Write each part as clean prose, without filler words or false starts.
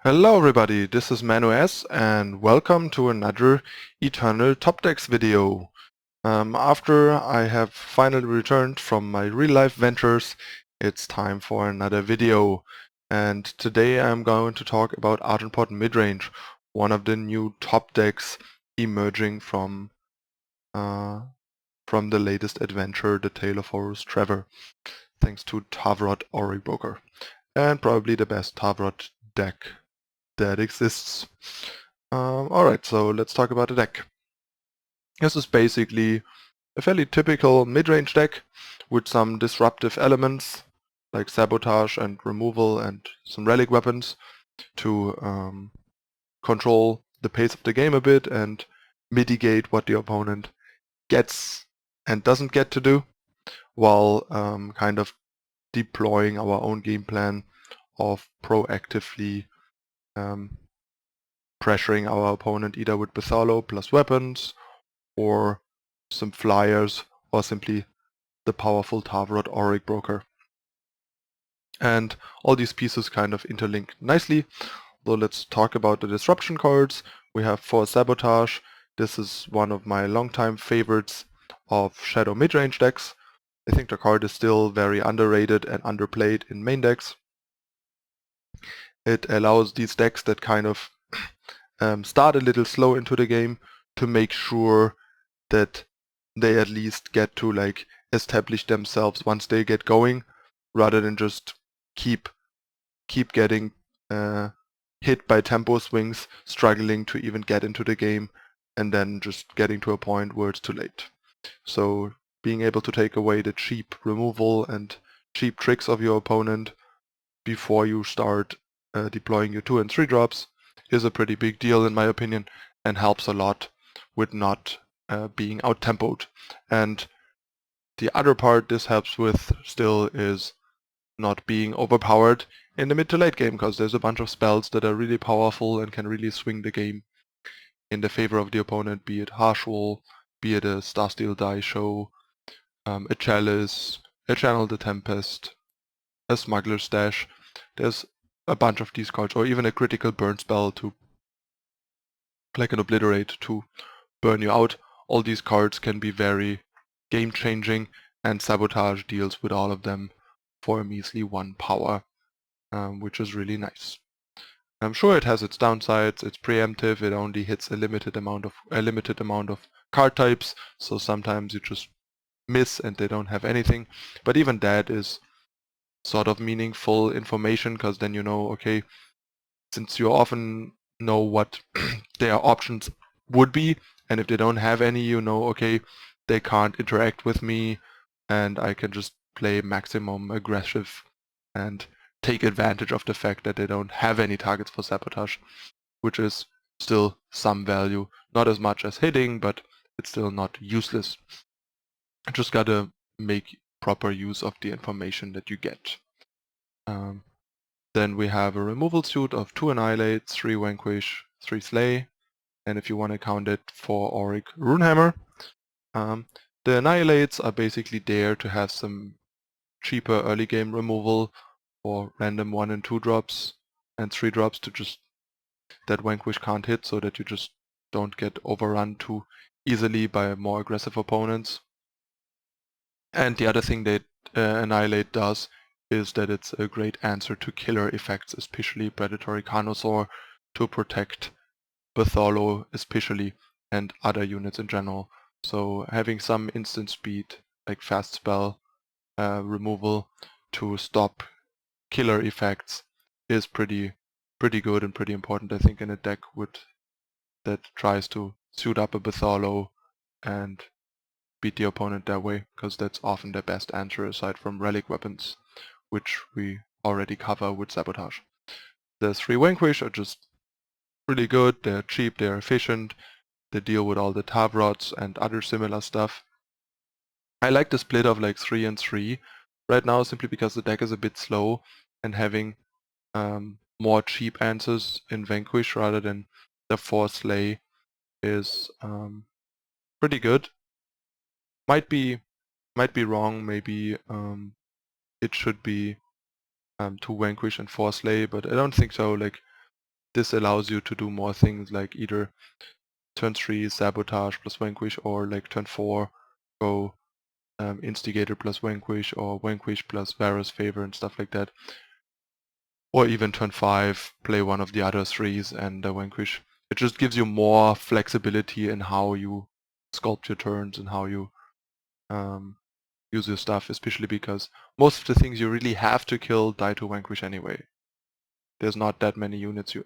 Hello everybody, this is Manu S and welcome to another Eternal Top Decks video. After I have finally returned from my real-life ventures, it's time for another video. And today I'm going to talk about Argenport Midrange, one of the new top decks emerging from the latest adventure, The Tale of Horus Trevor, thanks to Tavrod Auric, and probably the best Tavrod deck that exists. Alright, so let's talk about the deck. This is basically a fairly typical mid-range deck with some disruptive elements like Sabotage and Removal and some relic weapons to control the pace of the game a bit and mitigate what the opponent gets and doesn't get to do, while kind of deploying our own game plan of proactively pressuring our opponent either with Bartholo plus weapons, or some flyers, or simply the powerful Tavrod Auric broker. And all these pieces kind of interlink nicely. So let's talk about the disruption cards. We have for Sabotage. This is one of my longtime favorites of Shadow midrange decks. I think the card is still very underrated and underplayed in main decks. It allows these decks that kind of start a little slow into the game to make sure that they at least get to like establish themselves once they get going, rather than just keep getting hit by tempo swings, struggling to even get into the game, and then just getting to a point where it's too late. So being able to take away the cheap removal and cheap tricks of your opponent before you start deploying your 2 and 3 drops is a pretty big deal in my opinion, and helps a lot with not being out-tempoed. And the other part this helps with still is not being overpowered in the mid to late game, because there's a bunch of spells that are really powerful and can really swing the game in the favor of the opponent, be it Harsh Wall, be it a Starsteel Die Show, a Chalice, a Channel the Tempest, a Smuggler's Stash. There's a bunch of these cards, or even a critical burn spell to like an Obliterate to burn you out. All these cards can be very game-changing, and Sabotage deals with all of them for a measly 1 power, which is really nice. I'm sure it has its downsides. It's preemptive. It only hits a limited amount of card types, so sometimes you just miss and they don't have anything. But even that is sort of meaningful information, because then you know, okay, since you often know what their options would be, and if they don't have any, you know, okay, they can't interact with me, and I can just play maximum aggressive and take advantage of the fact that they don't have any targets for Sabotage, which is still some value. Not as much as hitting, but it's still not useless. You just gotta make proper use of the information that you get. Then we have a removal suit of 2 Annihilate, 3 Vanquish, 3 Slay, and if you want to count it, 4 Auric Runehammer. The Annihilates are basically there to have some cheaper early game removal for random 1 and 2 drops and 3 drops to just that Vanquish can't hit, so that you just don't get overrun too easily by more aggressive opponents. And the other thing that Annihilate does is that it's a great answer to killer effects, especially Predatory Carnosaur, to protect Bartholo especially, and other units in general. So having some instant speed, like fast spell removal to stop killer effects is pretty good and pretty important, I think, in a deck that tries to suit up a Bartholo and beat the opponent that way, because that's often the best answer aside from relic weapons, which we already cover with Sabotage. The 3 Vanquish are just really good, they're cheap, they're efficient, they deal with all the Tavrods and other similar stuff. I like the split of like 3 and 3 right now, simply because the deck is a bit slow, and having more cheap answers in Vanquish rather than the 4 Slay is pretty good. Might be wrong, maybe it should be 2 Vanquish and 4 Slay, but I don't think so. Like, this allows you to do more things like either turn 3 Sabotage plus Vanquish, or like turn 4 go Instigator plus Vanquish, or Vanquish plus Vara's Favor and stuff like that. Or even turn 5 play one of the other 3s and Vanquish. It just gives you more flexibility in how you sculpt your turns and how you use your stuff, especially because most of the things you really have to kill die to Vanquish anyway. There's not that many units you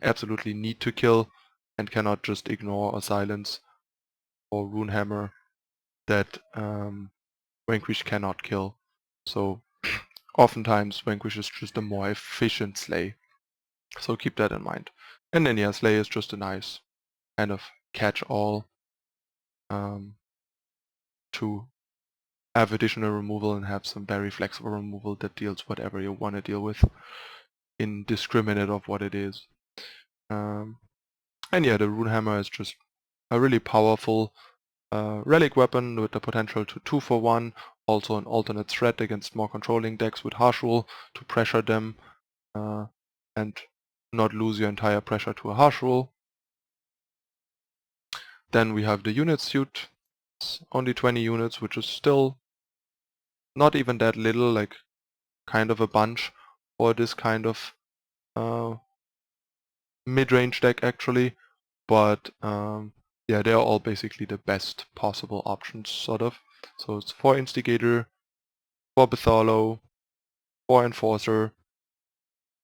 absolutely need to kill and cannot just ignore or silence, or Runehammer that Vanquish cannot kill. So oftentimes Vanquish is just a more efficient Slay. So keep that in mind. And then yeah, Slay is just a nice kind of catch-all to have additional removal and have some very flexible removal that deals whatever you want to deal with, indiscriminate of what it is. And yeah, the Runehammer is just a really powerful relic weapon with the potential to 2-for-1, also an alternate threat against more controlling decks with Harsh Rule to pressure them and not lose your entire pressure to a Harsh Rule. Then we have the unit suit. It's only 20 units, which is still not even that little, like kind of a bunch for this kind of mid-range deck actually, but yeah, they're all basically the best possible options, sort of. So it's 4 Instigator, 4 Bartholo, 4 Enforcer,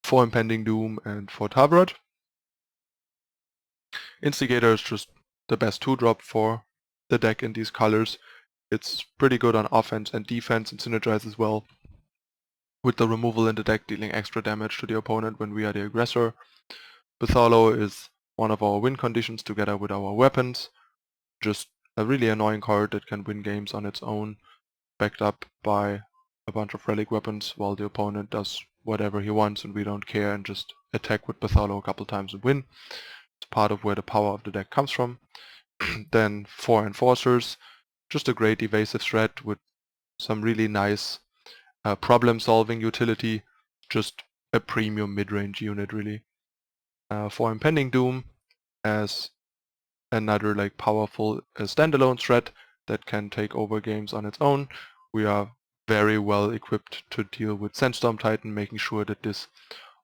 4 Impending Doom, and 4 Tavrod. Instigator is just the best 2-drop for the deck in these colors. It's pretty good on offense and defense and synergizes well with the removal in the deck, dealing extra damage to the opponent when we are the aggressor. Bartholo is one of our win conditions together with our weapons. Just a really annoying card that can win games on its own, backed up by a bunch of relic weapons while the opponent does whatever he wants and we don't care and just attack with Bartholo a couple times and win. It's part of where the power of the deck comes from. Then 4 Enforcers, just a great evasive threat with some really nice problem-solving utility, just a premium mid-range unit really. 4 Impending Doom as another like powerful standalone threat that can take over games on its own. We are very well equipped to deal with Sandstorm Titan, making sure that this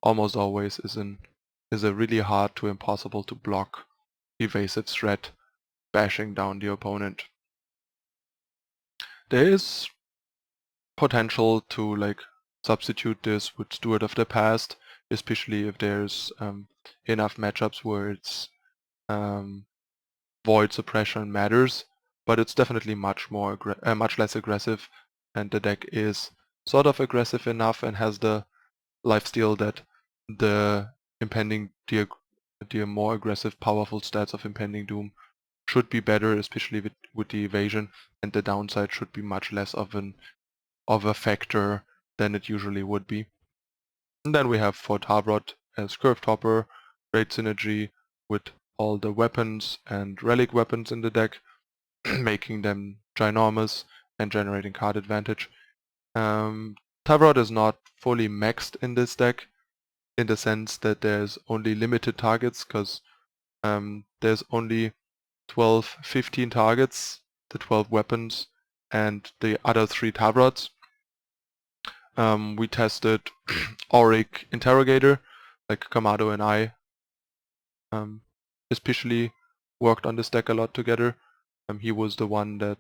almost always is a really hard to impossible to block evasive threat, bashing down the opponent. There is potential to like substitute this with Steward of the Past, especially if there's enough matchups where it's void suppression matters, but it's definitely much less aggressive, and the deck is sort of aggressive enough and has the lifesteal that the more aggressive, powerful stats of Impending Doom should be better, especially with the evasion, and the downside should be much less of a factor than it usually would be. And then we have for Tavrod as Curve Topper, great synergy with all the weapons and relic weapons in the deck, making them ginormous and generating card advantage. Tavrod is not fully maxed in this deck, in the sense that there's only limited targets, because there's only 12-15 targets, the 12 weapons, and the other 3 Tavrods. We tested Auric Interrogator, like Kamado and I especially worked on this deck a lot together. He was the one that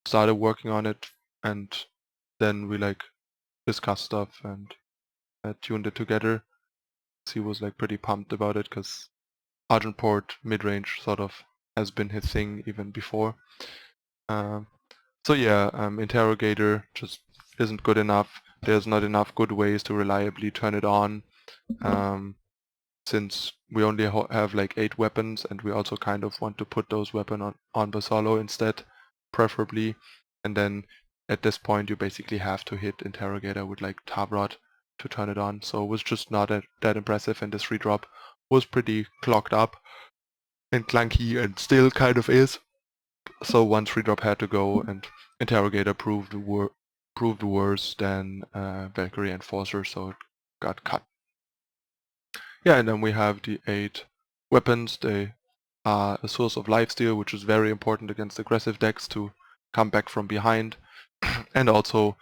started working on it, and then we like discussed stuff and tuned it together. He was like pretty pumped about it because Argenport Midrange sort of has been his thing even before. So yeah, Interrogator just isn't good enough. There's not enough good ways to reliably turn it on, since we only have like 8 weapons, and we also kind of want to put those weapons on Bartholo instead, preferably. And then at this point you basically have to hit Interrogator with like Tavrod to turn it on. So it was just not that impressive, and this 3-drop was pretty clogged up and clunky and still kind of is. So one 3-drop had to go, and Interrogator proved worse than Valkyrie Enforcer, so it got cut. Yeah, and then we have the 8 weapons. They are a source of lifesteal, which is very important against aggressive decks to come back from behind, and also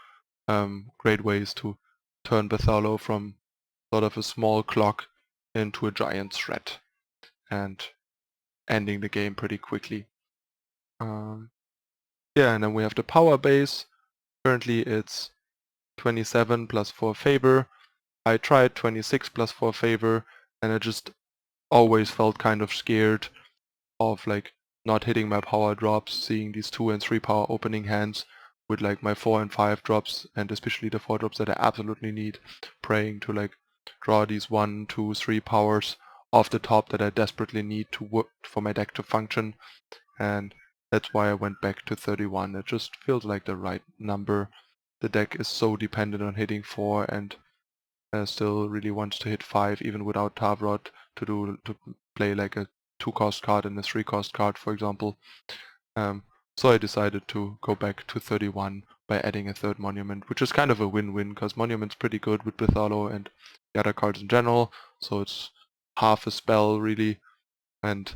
great ways to turn Bartholo from sort of a small clock into a giant threat and ending the game pretty quickly. Yeah, and then we have the power base. Currently it's 27 plus 4 favor. I tried 26 plus 4 favor, and I just always felt kind of scared of like not hitting my power drops, seeing these 2 and 3 power opening hands with like my 4 and 5 drops, and especially the 4 drops that I absolutely need, praying to like draw these 1, 2, 3 powers off the top that I desperately need to work for my deck to function, and that's why I went back to 31. It just feels like the right number. The deck is so dependent on hitting 4 and still really wants to hit 5 even without Tavrod to play like a 2-cost card and a 3-cost card, for example. So I decided to go back to 31 by adding a 3rd monument, which is kind of a win-win because monument's pretty good with Bartholo and the other cards in general, so it's half a spell really, and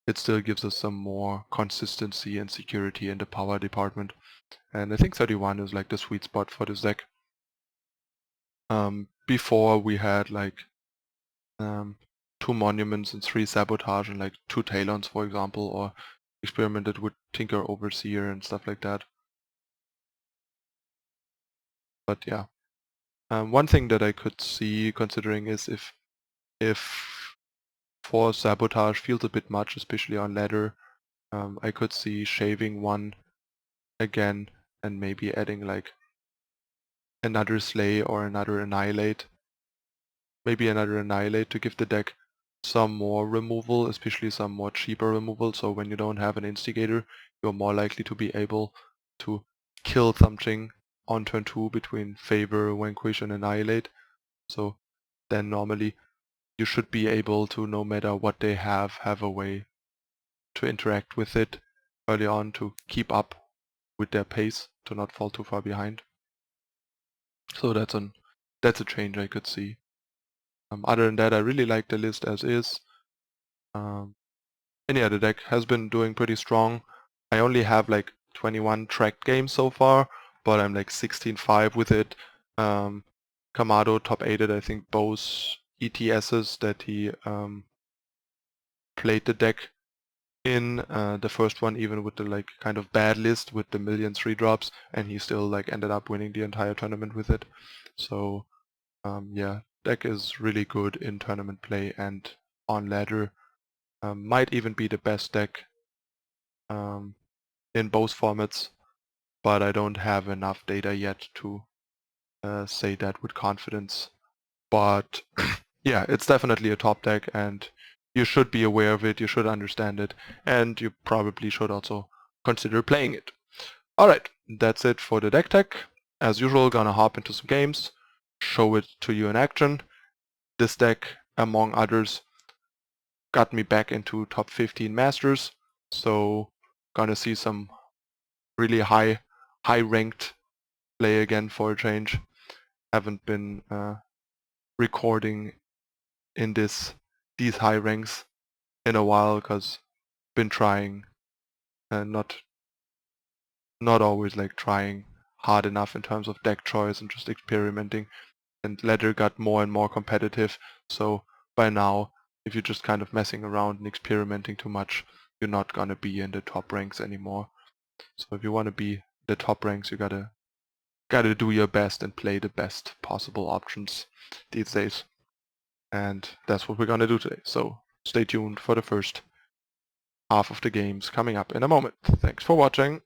it still gives us some more consistency and security in the power department. And I think 31 is like the sweet spot for this deck. Before we had like 2 monuments and 3 sabotage and like 2 talons, for example, or experimented with Tinker Overseer and stuff like that. But yeah, one thing that I could see considering is if 4 sabotage feels a bit much, especially on ladder, I could see shaving 1 again and maybe adding like another Slay or another Annihilate. Maybe another Annihilate to give the deck some more removal, especially some more cheaper removal, so when you don't have an Instigator, you're more likely to be able to kill something on turn 2 between Favor, Vanquish and Annihilate. So then normally you should be able to, no matter what they have a way to interact with it early on to keep up with their pace, to not fall too far behind. So that's a change I could see. Other than that, I really like the list as is. And yeah, the deck has been doing pretty strong. I only have like 21 tracked games so far, but I'm like 16-5 with it. Kamado top 8'd I think both ETSs that he played the deck in. The first one even with the like kind of bad list with the million 3 drops, and he still like ended up winning the entire tournament with it. So yeah, deck is really good in tournament play and on ladder. Might even be the best deck in both formats, but I don't have enough data yet to say that with confidence. But yeah, it's definitely a top deck, and you should be aware of it, you should understand it, and you probably should also consider playing it. Alright, that's it for the deck tech. As usual, gonna hop into some games, show it to you in action. This deck, among others, got me back into top 15 Masters, so gonna see some really high ranked play again for a change. Haven't been recording in these high ranks in a while because been trying not always like trying hard enough in terms of deck choice and just experimenting, and ladder got more and more competitive, so by now if you're just kind of messing around and experimenting too much, you're not gonna be in the top ranks anymore. So if you want to be the top ranks, you gotta do your best and play the best possible options these days. And that's what we're gonna do today. So stay tuned for the first half of the games coming up in a moment. Thanks for watching.